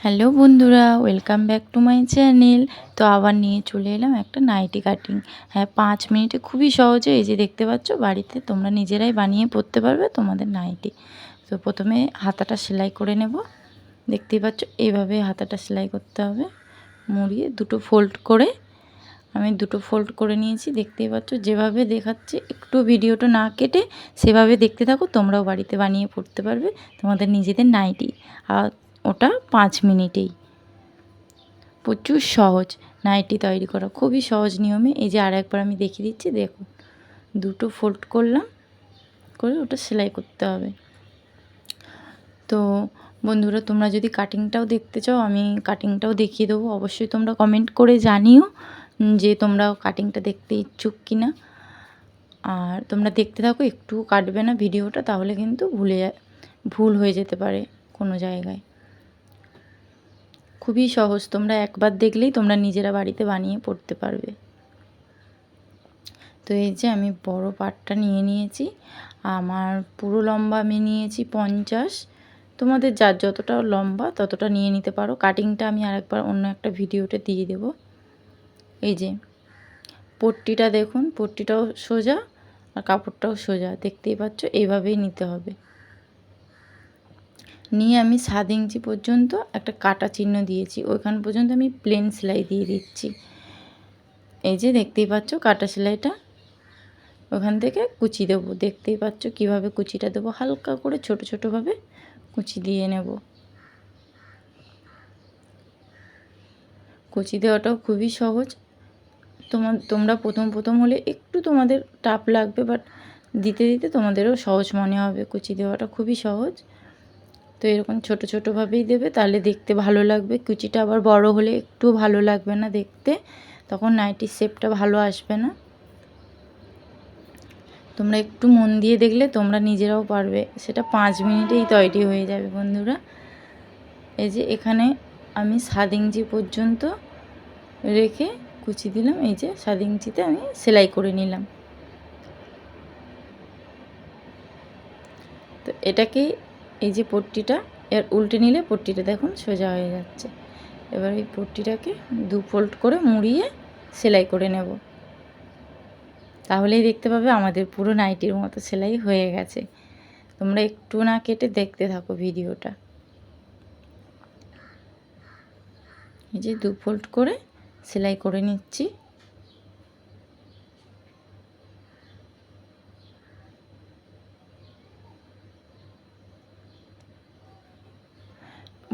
Hello বন্ধুরা, welcome back to my channel. তো আবার নিয়ে চলে এলাম একটা নাইটি কাটিং। হ্যাঁ, 5 মিনিটে খুবই সহজে এই যে দেখতে পাচ্ছ, বাড়িতে তোমরা নিজেরাই বানিয়ে পরতে পারবে তোমাদের নাইটি। তো প্রথমে হাতাটা সেলাই করে নেব। দেখতেই পাচ্ছ এইভাবে হাতাটা সেলাই করতে হবে, মুড়িয়ে দুটো ফোল্ড করে। আমি দুটো ফোল্ড করে নিয়েছি, দেখতেই পাচ্ছ যেভাবে দেখাচ্ছে। একটু ভিডিওটা না কেটে সেভাবে দেখতে থাকো, তোমরাও বাড়িতে বানিয়ে পড়তে পারবে তোমাদের নিজেদের নাইটি। আর ওটা 5 মিনিটেই। প্রচুর সহজ নাইটি তৈরি করা, খুবই সহজ নিয়মে। এই যে আর একবার আমি দেখিয়ে দিচ্ছি, দেখুন দুটো ফোল্ড করলাম, করে ওটা সেলাই করতে হবে। তো বন্ধুরা, তোমরা যদি কাটিংটাও দেখতে চাও, আমি কাটিংটাও দেখিয়ে দেবো। অবশ্যই তোমরা কমেন্ট করে জানিও যে তোমরা কাটিংটা দেখতে ইচ্ছুক কিনা। আর তোমরা দেখতে থাকো, একটু কাটবে না ভিডিওটা, তাহলে কিন্তু ভুল হয়ে যেতে পারে কোনো জায়গায়। খুবই সহজ, তোমরা একবার দেখলেই তোমরা নিজেরা বাড়িতে বানিয়ে পড়তে পারবে। তো এই যে আমি বড় পাটটা নিয়ে নিয়েছি, আমার পুরো লম্বা আমি নিয়েছি 50। তোমাদের যার যতটা লম্বা ততটা নিয়ে নিতে পারো। কাটিংটা আমি আরেকবার অন্য একটা ভিডিওতে দিয়ে দেব। এই যে পট্টিটা দেখুন, পট্টিটাও সোজা আর কাপড়টাও সোজা, দেখতেই পাচ্ছ। এইভাবেই নিতে হবে। নিয়ে আমি 7 ইঞ্চি পর্যন্ত একটা কাটা চিহ্ন দিয়েছি, ওইখান পর্যন্ত আমি প্লেন সেলাই দিয়ে দিচ্ছি। এই যে দেখতেই পাচ্ছ কাটা সেলাইটা, ওখান থেকে কুচি দেবো। দেখতেই পাচ্ছ কিভাবে কুচিটা দেবো, হালকা করে ছোট ছোটোভাবে কুচি দিয়ে নেব। কুচি দেওয়াটাও খুবই সহজ। তোমরা প্রথম হলে একটু তোমাদের টাফ লাগবে, বাট দিতে দিতে তোমাদেরও সহজ মনে হবে। কুচি দেওয়াটা খুবই সহজ। তো এরকম ছোট ছোটোভাবেই দেবে, তাহলে দেখতে ভালো লাগবে। কুচিটা আবার বড় হলে একটু ভালো লাগবে না দেখতে, তখন নাইটির শেপটা ভালো আসবে না। তোমরা একটু মন দিয়ে দেখলে তোমরা নিজেরাও পারবে, সেটা 5 মিনিটেই তৈরি হয়ে যাবে বন্ধুরা। এই যে এখানে আমি 7 ইঞ্চি পর্যন্ত রেখে কুচি দিলাম। এই যে 7 ইঞ্চিতে আমি সেলাই করে নিলাম। তো এটাকে, এই যে পট্টিটা এর উল্টে নিলে পট্টিটা দেখুন সোজা হয়ে যাচ্ছে। এবার এই পট্টিটাকে 2 ফোল্ড করে মুড়িয়ে সেলাই করে নেব। তাহলেই দেখতে পাবে আমাদের পুরো নাইটির মতো সেলাই হয়ে গেছে। তোমরা একটু না কেটে দেখতে থাকো ভিডিওটা। এই যে 2 ফোল্ড করে সেলাই করে নিচ্ছি।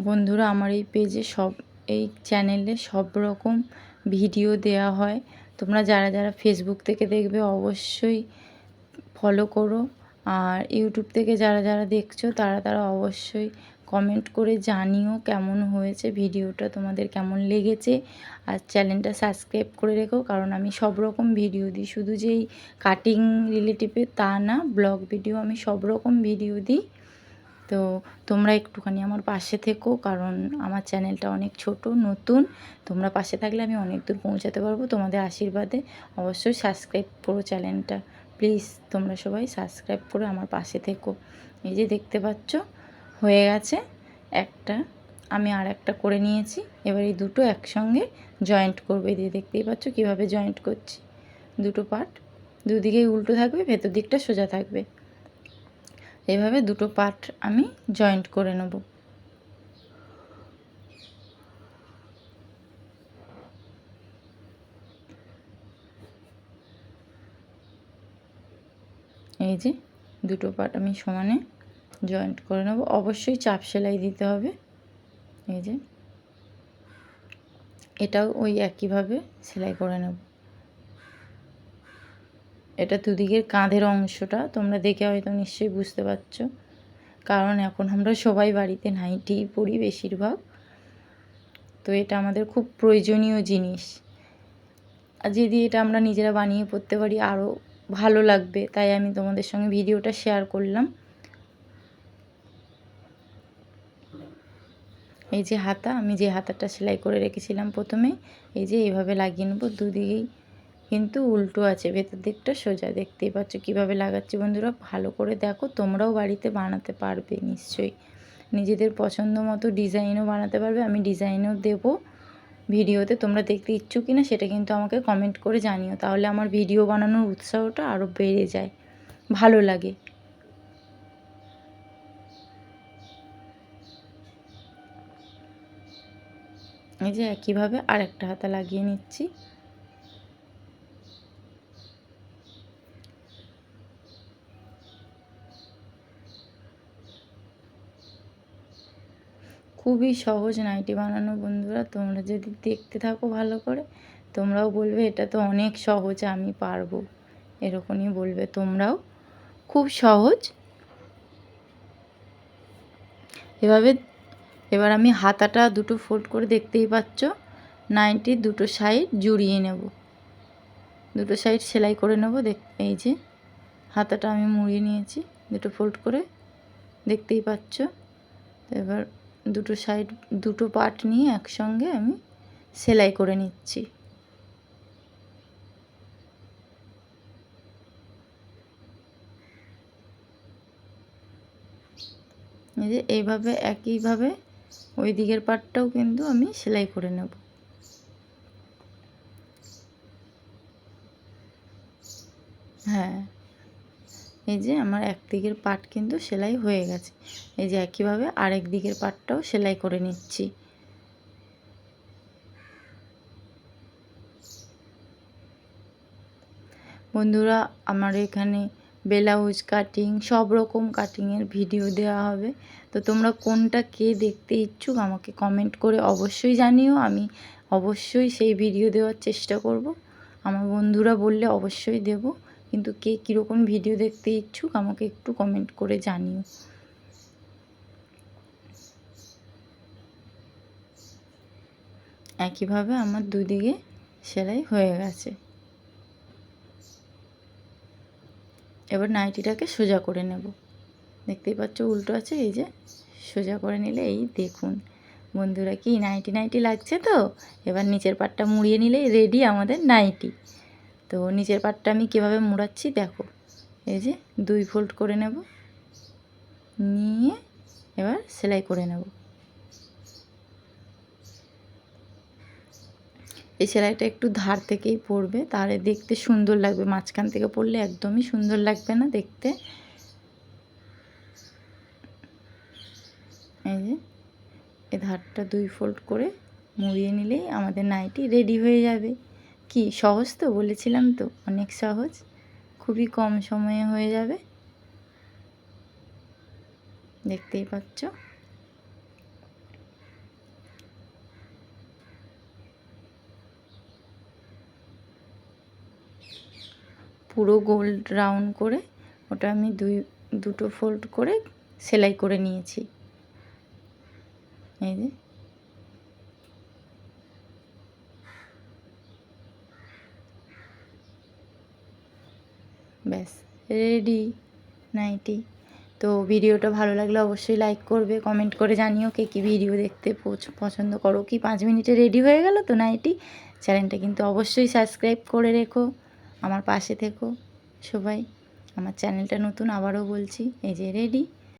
বন্ধুরা, আমার এই পেজে এই চ্যানেলে সব রকম ভিডিও দেওয়া হয়। তোমরা যারা যারা ফেসবুক থেকে দেখবে অবশ্যই ফলো করো। আর ইউটিউব থেকে যারা যারা দেখছো তারা অবশ্যই কমেন্ট করে জানিও কেমন হয়েছে ভিডিওটা, তোমাদের কেমন লেগেছে। আর চ্যানেলটা সাবস্ক্রাইব করে রেখো, কারণ আমি সব রকম ভিডিও দিই, শুধু যেই কাটিং রিলেটিভে তা না, ব্লগ ভিডিও, আমি সব রকম ভিডিও দিই। তো তোমরা একটুখানি আমার পাশে থেকো, কারণ আমার চ্যানেলটা অনেক ছোট, নতুন। তোমরা পাশে থাকলে আমি অনেক দূর পৌঁছাতে পারবো তোমাদের আশীর্বাদে। অবশ্যই সাবস্ক্রাইব করো চ্যানেলটা, প্লিজ। তোমরা সবাই সাবস্ক্রাইব করে আমার পাশে থেকো। এই যে দেখতে পাচ্ছ হয়ে গেছে একটা, আমি আর একটা করে নিয়েছি। এবার এই দুটো একসঙ্গে জয়েন্ট করবে। দিয়ে দেখতেই পাচ্ছ কীভাবে জয়েন্ট করছি। দুটো পার্ট দুদিকেই উল্টো থাকবে, ভেতর দিকটা সোজা থাকবে। এইভাবে দুটো পার্ট আমি জয়েন্ট করে নেব। এই যে দুটো পার্ট আমি সমানে জয়েন্ট করে নেব। অবশ্যই চাপ সেলাই দিতে হবে। এই যে এটাও ওই একইভাবে সেলাই করে নেব। এটা দুদিকের কাঁধের অংশটা তোমরা দেখে হয়তো নিশ্চয়ই বুঝতে পারছো, কারণ এখন আমরা সবাই বাড়িতে নাইটিই পরি বেশিরভাগ। তো এটা আমাদের খুব প্রয়োজনীয় জিনিস। আর যদি এটা আমরা নিজেরা বানিয়ে পড়তে পারি আরও ভালো লাগবে, তাই আমি তোমাদের সঙ্গে ভিডিওটা শেয়ার করলাম। এই যে হাতা, আমি যে হাতাটা সেলাই করে রেখেছিলাম প্রথমে, এই যে এইভাবে লাগিয়ে নেবো। দুদিকেই কিন্তু উল্টো আছে, ভেতর দিকটা সোজা। দেখতেই পাচ্ছ কীভাবে লাগাচ্ছি বন্ধুরা, ভালো করে দেখো, তোমরাও বাড়িতে বানাতে পারবে নিশ্চয়ই। নিজেদের পছন্দ মতো ডিজাইনও বানাতে পারবে। আমি ডিজাইনও দেবো ভিডিওতে। তোমরা দেখতে ইচ্ছুক কিনা সেটা কিন্তু আমাকে কমেন্ট করে জানিও, তাহলে আমার ভিডিও বানানোর উৎসাহটা আরও বেড়ে যায়, ভালো লাগে। এই যে একইভাবে আরেকটা হাতা লাগিয়ে নিচ্ছি। খুবই সহজ নাইটি বানানো বন্ধুরা, তোমরা যদি দেখতে থাকো ভালো করে তোমরাও বলবে এটা তো অনেক সহজ, আমি পারবো, এরকমই বলবে তোমরাও। খুব সহজ। এবার আমি হাতাটা দুটো ফোল্ড করে, দেখতেই পাচ্ছ, নাইটির দুটো সাইড জুড়িয়ে নেব, দুটো সাইড সেলাই করে নেব। এই যে হাতাটা আমি মুড়িয়ে নিয়েছি দুটো ফোল্ড করে, দেখতেই পাচ্ছ। এবার দুটো সাইড, দুটো পার্ট নিয়ে একসঙ্গে আমি সেলাই করে নিচ্ছি। এই যে এইভাবে একইভাবে ওই দিকের পার্টটাও কিন্তু আমি সেলাই করে নেব। হ্যাঁ, এই যে আমার এক দিকের পার্ট কিন্তু সেলাই হয়ে গেছে। এই যে একইভাবে আরেক দিকের পার্টটাও সেলাই করে নিচ্ছি। বন্ধুরা, আমার এখানে ব্লাউজ কাটিং, সব রকম কাটিংয়ের ভিডিও দেওয়া হবে। তো তোমরা কোনটা কে দেখতে ইচ্ছুক আমাকে কমেন্ট করে অবশ্যই জানিও, আমি অবশ্যই সেই ভিডিও দেওয়ার চেষ্টা করব। আমার বন্ধুরা বললে অবশ্যই দেব, কিন্তু কে কীরকম ভিডিও দেখতে ইচ্ছুক আমাকে একটু কমেন্ট করে জানিও। একইভাবে আমার দুদিকে সেলাই হয়ে গেছে। এবার নাইটিটাকে সোজা করে নেব। দেখতেই পাচ্ছ উল্টো আছে, এই যে সোজা করে নিলে, এই দেখুন বন্ধুরা, কি নাইটি নাইটি লাগছে তো। এবার নিচের পাটটা মুড়িয়ে নিলেই রেডি আমাদের নাইটি। তো নিচের পাটটা আমি কীভাবে মুড়াচ্ছি দেখো। এই যে 2 ফোল্ড করে নেব, নিয়ে এবার সেলাই করে নেব। এই সেলাইটা একটু ধার থেকেই পড়বে, তাহলে দেখতে সুন্দর লাগবে। মাঝখান থেকে পড়লে একদমই সুন্দর লাগবে না দেখতে। এই যে এই ধারটা 2 ফোল্ড করে মুড়িয়ে নিলেই আমাদের নাইটি রেডি হয়ে যাবে। কি সহজ তো, বলেছিলাম তো অনেক সহজ, খুবই কম সময়ে হয়ে যাবে। দেখতেই পাচ্ছ। পুরো গোল রাউন্ড করে ওটা আমি দুটো ফোল্ড করে সেলাই করে নিয়েছি। এই যে ব্যাস রেডি নাইটি। তো ভিডিওটা ভালো লাগলে অবশ্যই লাইক করবে, কমেন্ট করে জানিও কে কী ভিডিও দেখতে পছন্দ করো। কি 5 মিনিটে রেডি হয়ে গেল তো নাইটি। চ্যানেলটা কিন্তু অবশ্যই সাবস্ক্রাইব করে রেখো, আমার পাশে থেকো সবাই। আমার চ্যানেলটা নতুন, আবারও বলছি। এই যে রেডি।